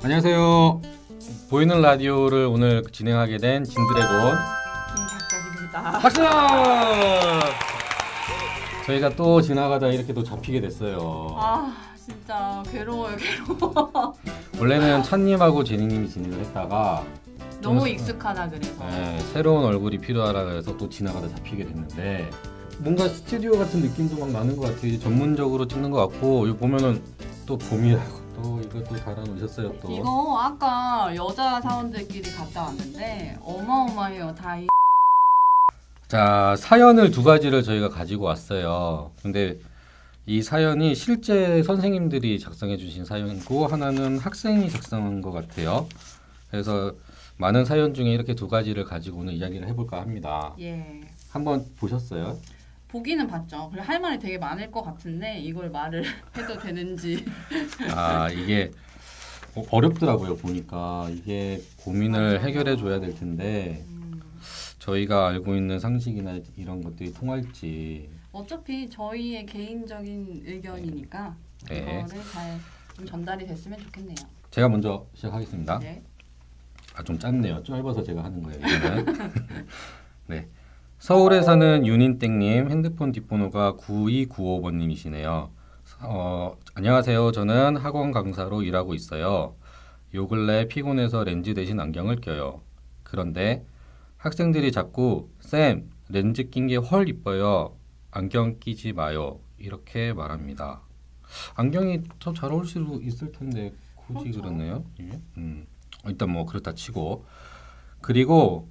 안녕하세요. 보이는 라디오를 오늘 진행하게 된 진드래곤 김작작입니다. 박수! 저희가 또 지나가다 이렇게 또 잡히게 됐어요. 아 진짜 괴로워요 괴로워. 원래는 찬님하고 제니님이 진행을 했다가 너무 좀- 익숙하다 그래서. 네, 새로운 얼굴이 필요하라 해서 또 지나가다 잡히게 됐는데 뭔가 스튜디오 같은 느낌도 막 나는 것 같아요. 이제 전문적으로 찍는 것 같고 여기 보면은 또 봄이라고 또 이것도 달아놓으셨어요 또. 이거 아까 여자 사원들끼리 갔다 왔는데 어마어마해요. 다 자, 사연을 두 가지를 저희가 가지고 왔어요. 근데 이 사연이 실제 선생님들이 작성해 주신 사연이고 하나는 학생이 작성한 것 같아요. 그래서 많은 사연 중에 이렇게 두 가지를 가지고 오늘 이야기를 해볼까 합니다. 예. 한번 보셨어요? 보기는 봤죠. 그래 할 말이 되게 많을 것 같은데 이걸 말을 해도 되는지. 아, 이게 어렵더라고요. 보니까 이게 고민을 맞아요. 해결해 줘야 될 텐데 저희가 알고 있는 상식이나 이런 것들이 통할지. 어차피 저희의 개인적인 의견이니까 네. 이거를 잘 좀 전달이 됐으면 좋겠네요. 제가 먼저 시작하겠습니다. 네. 아, 좀 짧네요. 짧아서 제가 하는 거예요. 이거는. 네. 서울에 사는 윤인땡님 핸드폰 뒷번호가 9295번님이시네요. 안녕하세요. 저는 학원 강사로 일하고 있어요. 요 근래 피곤해서 렌즈 대신 안경을 껴요. 그런데 학생들이 자꾸 쌤, 렌즈 낀 게 헐 이뻐요. 안경 끼지 마요. 이렇게 말합니다. 안경이 더 잘 어울릴 수 있을 텐데 굳이 그렇죠. 그러네요. 예? 일단 뭐 그렇다 치고 그리고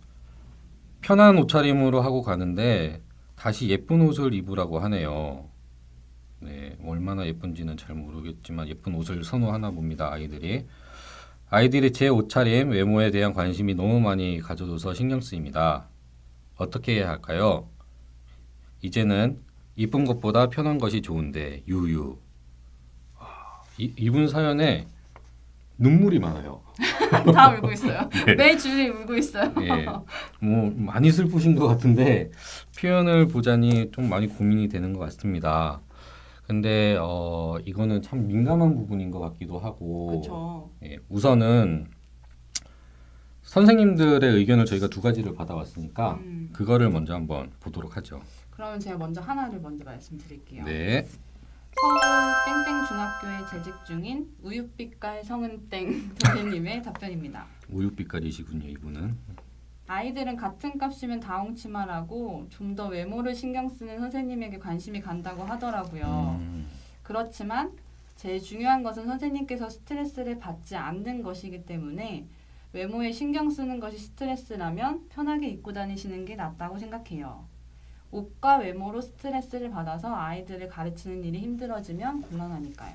편한 옷차림으로 하고 가는데 다시 예쁜 옷을 입으라고 하네요. 네, 얼마나 예쁜지는 잘 모르겠지만 예쁜 옷을 선호하나 봅니다. 아이들이 제 옷차림, 외모에 대한 관심이 너무 많이 가져줘서 신경 쓰입니다. 어떻게 해야 할까요? 이제는 이쁜 것보다 편한 것이 좋은데 유유. 이분 사연에 눈물이 많아요. 다 울고 있어요. 네. 매 주에 울고 있어요. 예, 뭐 많이 슬프신 것 같은데 표현을 보자니 좀 많이 고민이 되는 것 같습니다. 근데 이거는 참 민감한 부분인 것 같기도 하고 그렇죠. 예, 우선은 선생님들의 의견을 저희가 두 가지를 받아왔으니까 그거를 먼저 한번 보도록 하죠. 그러면 제가 먼저 하나를 먼저 말씀드릴게요. 네, 서울 땡땡 중학교에 재직 중인 우유빛깔 성은땡 선생님의 답변입니다. 우유빛깔이시군요, 이분은. 아이들은 같은 값이면 다 옹치마라고 좀 더 외모를 신경 쓰는 선생님에게 관심이 간다고 하더라고요. 그렇지만 제일 중요한 것은 선생님께서 스트레스를 받지 않는 것이기 때문에 외모에 신경 쓰는 것이 스트레스라면 편하게 입고 다니시는 게 낫다고 생각해요. 옷과 외모로 스트레스를 받아서 아이들을 가르치는 일이 힘들어지면 곤란하니까요.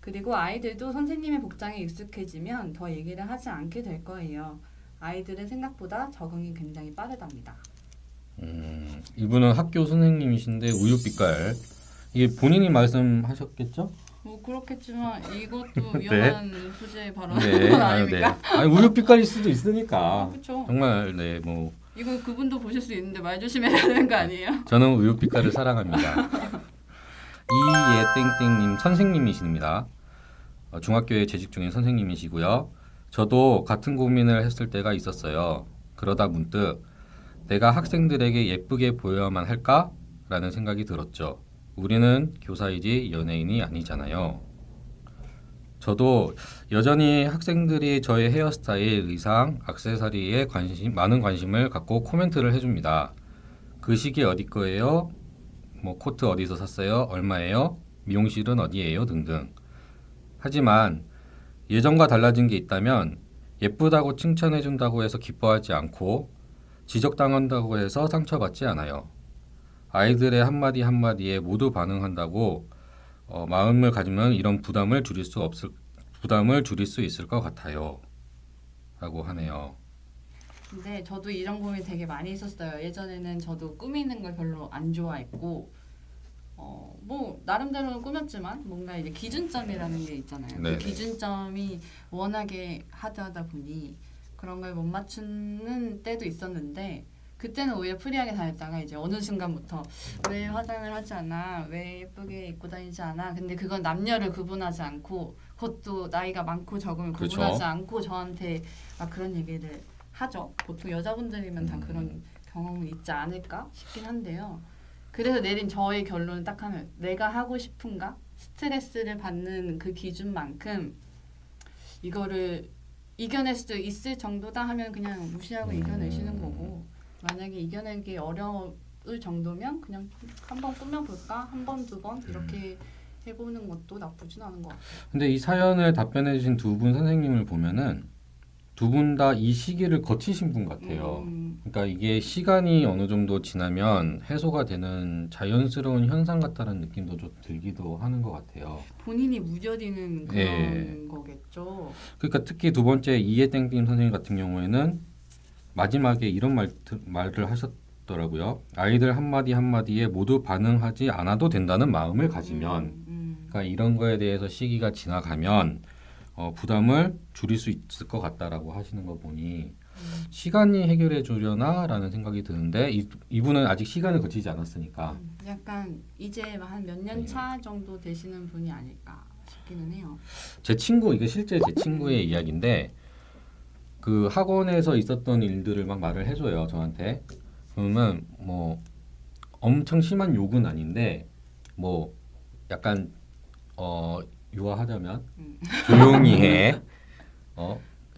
그리고 아이들도 선생님의 복장에 익숙해지면 더 얘기를 하지 않게 될 거예요. 아이들은 생각보다 적응이 굉장히 빠르답니다. 이분은 학교 선생님이신데 우유빛깔 이게 본인이 말씀하셨겠죠? 뭐 그렇겠지만 이것도 위험한 소재 발언 네, 아닙니까? 아니 우유빛깔일 수도 있으니까 그렇죠. 정말 네, 뭐 이거 그분도 보실 수 있는데 말 조심해야 되는 거 아니에요? 저는 우유빛깔을 사랑합니다. 이예땡땡님 선생님이십니다. 중학교에 재직 중인 선생님이시고요. 저도 같은 고민을 했을 때가 있었어요. 그러다 문득 내가 학생들에게 예쁘게 보여야만 할까? 라는 생각이 들었죠. 우리는 교사이지 연예인이 아니잖아요. 저도 여전히 학생들이 저의 헤어스타일, 의상, 액세서리에 많은 관심을 갖고 코멘트를 해줍니다. 그 시계 어디 거예요? 뭐 코트 어디서 샀어요? 얼마예요? 미용실은 어디예요? 등등. 하지만 예전과 달라진 게 있다면 예쁘다고 칭찬해준다고 해서 기뻐하지 않고 지적당한다고 해서 상처받지 않아요. 아이들의 한마디 한마디에 모두 반응한다고 마음을 가지면 이런 부담을 줄일 수 있을 것 같아요. 라고 하네요. 근데 저도 이런 고민 되게 많이 있었어요. 예전에는 저도 꾸미는 걸 별로 안 좋아했고 뭐 나름대로는 꾸몄지만 뭔가 이제 기준점이라는 게 있잖아요. 네네. 그 기준점이 워낙에 하드하다 보니 그런 걸 못 맞추는 때도 있었는데 그때는 오히려 프리하게 다녔다가 이제 어느 순간부터 왜 화장을 하지 않아? 왜 예쁘게 입고 다니지 않아? 근데 그건 남녀를 구분하지 않고 그것도 나이가 많고 적음을 그렇죠. 구분하지 않고 저한테 막 그런 얘기를 하죠. 보통 여자분들이면 다 그런 경험은 있지 않을까 싶긴 한데요. 그래서 내린 저의 결론은 딱 하나예요. 내가 하고 싶은가? 스트레스를 받는 그 기준만큼 이거를 이겨낼 수 있을 정도다 하면 그냥 무시하고 이겨내시는 거고, 만약에 이겨내기 어려울 정도면 그냥 한번 꾸며볼까? 한 번, 두 번 이렇게 해보는 것도 나쁘진 않은 것 같아요. 근데 이 사연을 답변해 주신 두 분 선생님을 보면은 두 분 다 이 시기를 거치신 분 같아요. 그러니까 이게 시간이 어느 정도 지나면 해소가 되는 자연스러운 현상 같다는 느낌도 좀 들기도 하는 것 같아요. 본인이 무뎌지는 그런 예. 거겠죠. 그러니까 특히 두 번째 이해땡땡 선생님 같은 경우에는 마지막에 이런 말을 하셨더라고요. 아이들 한마디 한마디에 모두 반응하지 않아도 된다는 마음을 가지면, 그러니까 이런 거에 대해서 시기가 지나가면 부담을 줄일 수 있을 것 같다라고 하시는 거 보니 시간이 해결해 주려나라는 생각이 드는데 이분은 아직 시간을 거치지 않았으니까 약간 이제 한 몇 년 차 정도 되시는 분이 아닐까 싶기는 해요. 제 친구 이게 실제 제 친구의 이야기인데 그 학원에서 있었던 일들을 막 말을 해줘요 저한테. 그러면 뭐 엄청 심한 욕은 아닌데 뭐 약간 유화하자면 조용히 해.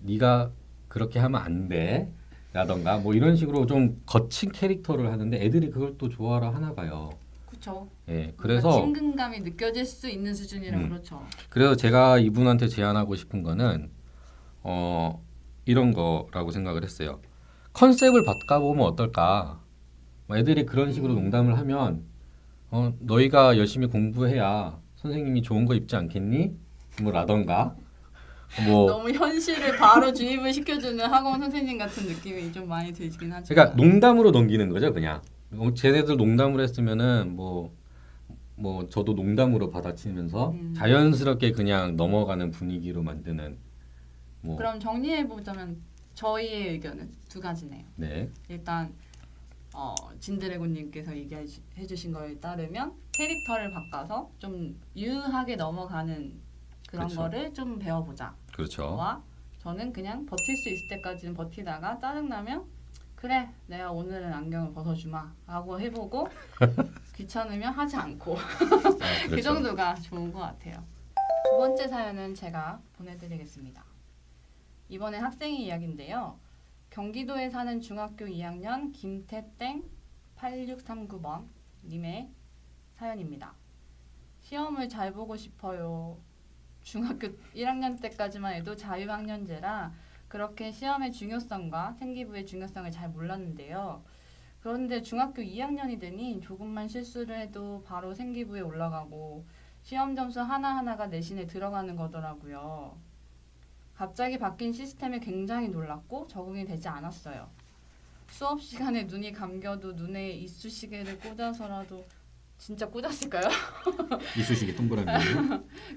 네가 그렇게 하면 안 돼. 라던가 뭐 이런 식으로 좀 거친 캐릭터를 하는데 애들이 그걸 또 좋아라 하나 봐요. 그렇죠. 예, 그래서 친근감이 느껴질 수 있는 수준이라 그렇죠. 그래서 제가 이분한테 제안하고 싶은 거는 이런 거라고 생각을 했어요. 컨셉을 바꿔보면 어떨까? 뭐 애들이 그런 식으로 농담을 하면 너희가 열심히 공부해야 선생님이 좋은 거 입지 않겠니? 뭐 라던가 뭐 너무 현실을 바로 주입을 시켜주는 학원 선생님 같은 느낌이 좀 많이 들긴 하죠. 그러니까 농담으로 넘기는 거죠, 그냥. 쟤네들 농담으로 했으면은 뭐 저도 농담으로 받아치면서 자연스럽게 그냥 넘어가는 분위기로 만드는 뭐 그럼 정리해 보자면 저희의 의견은 두 가지네요. 네. 일단 진드래곤님께서 얘기해 주신 거에 따르면 캐릭터를 바꿔서 좀 유하게 넘어가는 그런 그렇죠. 거를 좀 배워보자. 그렇죠. 와 저는 그냥 버틸 수 있을 때까지는 버티다가 짜증나면 그래 내가 오늘은 안경을 벗어주마 하고 해보고 귀찮으면 하지 않고 그렇죠. 그 정도가 좋은 것 같아요. 두 번째 사연은 제가 보내드리겠습니다. 이번에 학생의 이야기인데요. 경기도에 사는 중학교 2학년 김태땡 8639번 님의 사연입니다. 시험을 잘 보고 싶어요. 중학교 1학년 때까지만 해도 자유학년제라 그렇게 시험의 중요성과 생기부의 중요성을 잘 몰랐는데요. 그런데 중학교 2학년이 되니 조금만 실수를 해도 바로 생기부에 올라가고 시험 점수 하나하나가 내신에 들어가는 거더라고요. 갑자기 바뀐 시스템에 굉장히 놀랐고 적응이 되지 않았어요. 수업 시간에 눈이 감겨도 눈에 이쑤시개를 꽂아서라도 진짜 꽂았을까요? 이쑤시개 동그라미.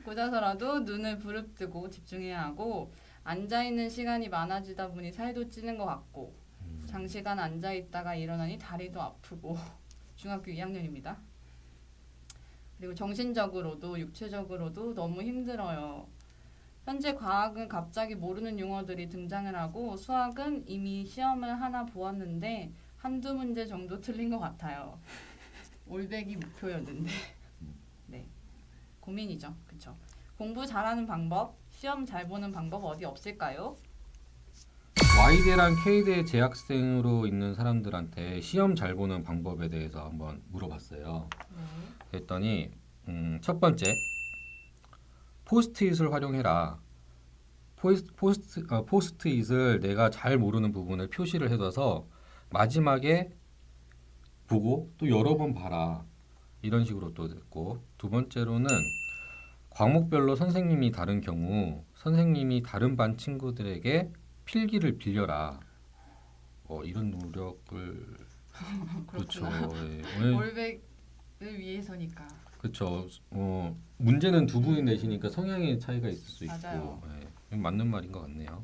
꽂아서라도 눈을 부릅뜨고 집중해야 하고 앉아있는 시간이 많아지다 보니 살도 찌는 것 같고 장시간 앉아있다가 일어나니 다리도 아프고 중학교 2학년입니다. 그리고 정신적으로도 육체적으로도 너무 힘들어요. 현재 과학은 갑자기 모르는 용어들이 등장을 하고 수학은 이미 시험을 하나 보았는데 한두 문제 정도 틀린 것 같아요. 올백이 목표였는데 네 고민이죠. 그쵸? 공부 잘하는 방법, 시험 잘 보는 방법 어디 없을까요? Y대랑 K대 재학생으로 있는 사람들한테 시험 잘 보는 방법에 대해서 한번 물어봤어요. 그랬더니 첫 번째 포스트잇을 활용해라. 포스트잇을 내가 잘 모르는 부분을 표시를 해둬서 마지막에 보고 또 여러 번 봐라. 이런 식으로 또 됐고 두 번째로는 과목별로 선생님이 다른 경우 선생님이 다른 반 친구들에게 필기를 빌려라. 이런 노력을 그렇죠. 예. 올백을 위해서니까. 그렇죠. 문제는 두 분이 내시니까 성향의 차이가 있을 수 있고 맞는 말인 것 같네요.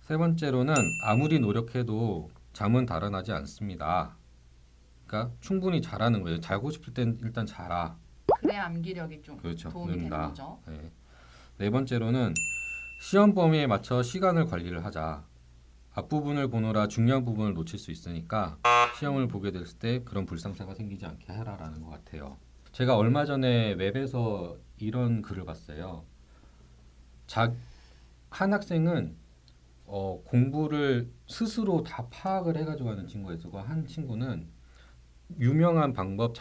세 번째로는 아무리 노력해도 잠은 달아나지 않습니다. 그러니까 충분히 자라는 거예요. 자고 싶을 땐 일단 자라. 그래야 암기력이 좀 그렇죠. 도움이 되는 는다. 거죠. 네. 네 번째로는 시험 범위에 맞춰 시간을 관리를 하자. 앞부분을 보느라 중요한 부분을 놓칠 수 있으니까 시험을 보게 됐을 때 그런 불상사가 생기지 않게 해라라는 것 같아요. 제가 얼마 전에 웹에서 이런 글을 봤어요. 한 학생은 공부를 스스로 다 파악을 해가지고 하는 친구가 있었고 한 친구는 유명한 방법,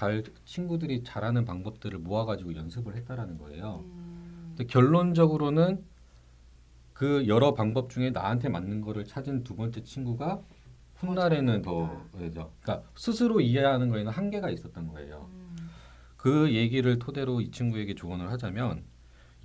친구들이 잘하는 방법들을 모아가지고 연습을 했다라는 거예요. 근데 결론적으로는 그 여러 방법 중에 나한테 맞는 거를 찾은 두 번째 친구가 훗날에는 더 그러니까 스스로 이해하는 거에는 한계가 있었던 거예요. 그 얘기를 토대로 이 친구에게 조언을 하자면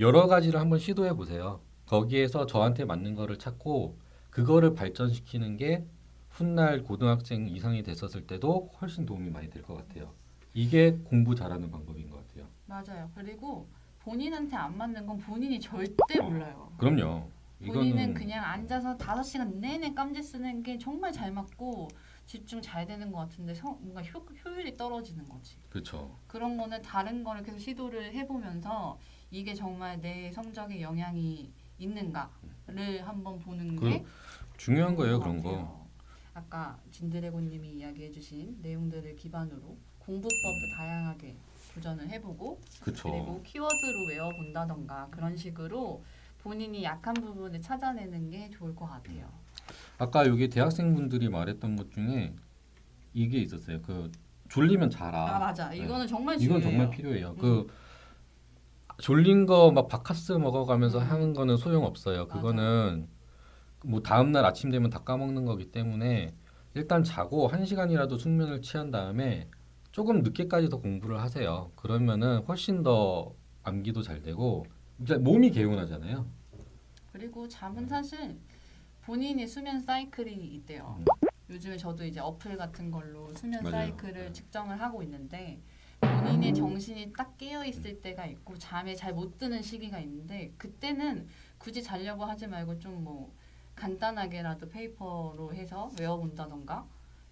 여러 가지를 한번 시도해 보세요. 거기에서 저한테 맞는 거를 찾고 그거를 발전시키는 게 훗날 고등학생 이상이 됐었을 때도 훨씬 도움이 많이 될 것 같아요. 이게 공부 잘하는 방법인 것 같아요. 맞아요. 그리고 본인한테 안 맞는 건 본인이 절대 몰라요. 그럼요. 본인은 그냥 앉아서 5시간 내내 깜지 쓰는 게 정말 잘 맞고 집중 잘 되는 것 같은데 뭔가 효율이 떨어지는 거지. 그렇죠. 그런 거는 다른 거를 계속 시도를 해보면서 이게 정말 내 성적에 영향이 있는가를 한번 보는 게 중요한 거예요. 것 그런 같아요. 거. 아까 진드래곤님이 이야기해주신 내용들을 기반으로 공부법도 다양하게 도전을 해보고 그쵸. 그리고 키워드로 외워본다던가 그런 식으로 본인이 약한 부분을 찾아내는 게 좋을 것 같아요. 아까 여기 대학생분들이 말했던 것 중에 이게 있었어요. 그 졸리면 자라. 아 맞아. 네. 이거는 정말 이건 중요해요. 정말 필요해요. 그 졸린 거 막 바카스 먹어가면서 하는 거는 소용 없어요. 맞아. 그거는 뭐 다음 날 아침 되면 다 까먹는 거기 때문에 일단 자고 1시간이라도 숙면을 취한 다음에 조금 늦게까지 더 공부를 하세요. 그러면은 훨씬 더 암기도 잘 되고 이제 몸이 개운하잖아요. 그리고 잠은 사실 본인이 수면 사이클이 있대요. 요즘에 저도 이제 어플 같은 걸로 수면 맞아요. 사이클을 측정을 하고 있는데 본인의 정신이 딱 깨어 있을 때가 있고 잠에 잘 못 드는 시기가 있는데 그때는 굳이 자려고 하지 말고 좀 뭐 간단하게라도 페이퍼로 해서 외워본다던가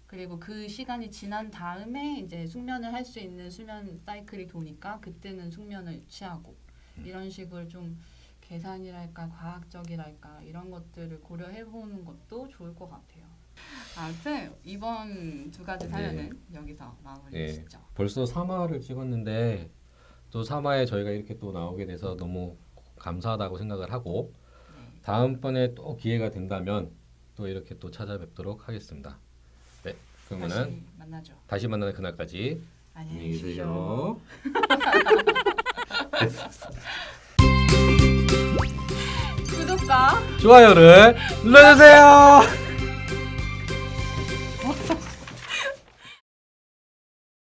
그리고 그 시간이 지난 다음에 이제 숙면을 할 수 있는 수면 사이클이 도니까 그때는 숙면을 취하고 이런 식으로 좀 계산이랄까 과학적이랄까 이런 것들을 고려해보는 것도 좋을 것 같아요. 아무튼 이번 두 가지 사연은 여기서 마무리 짓죠. 벌써 3화를 찍었는데 또 3화에 저희가 이렇게 또 나오게 돼서 너무 감사하다고 생각을 하고 다음번에 또 기회가 된다면 또 이렇게 또 찾아뵙도록 하겠습니다. 네, 그러면은 다시 만나죠. 다시 만나는 그날까지 안녕히 계십시오. 계세요. 구독과 좋아요를 눌러주세요.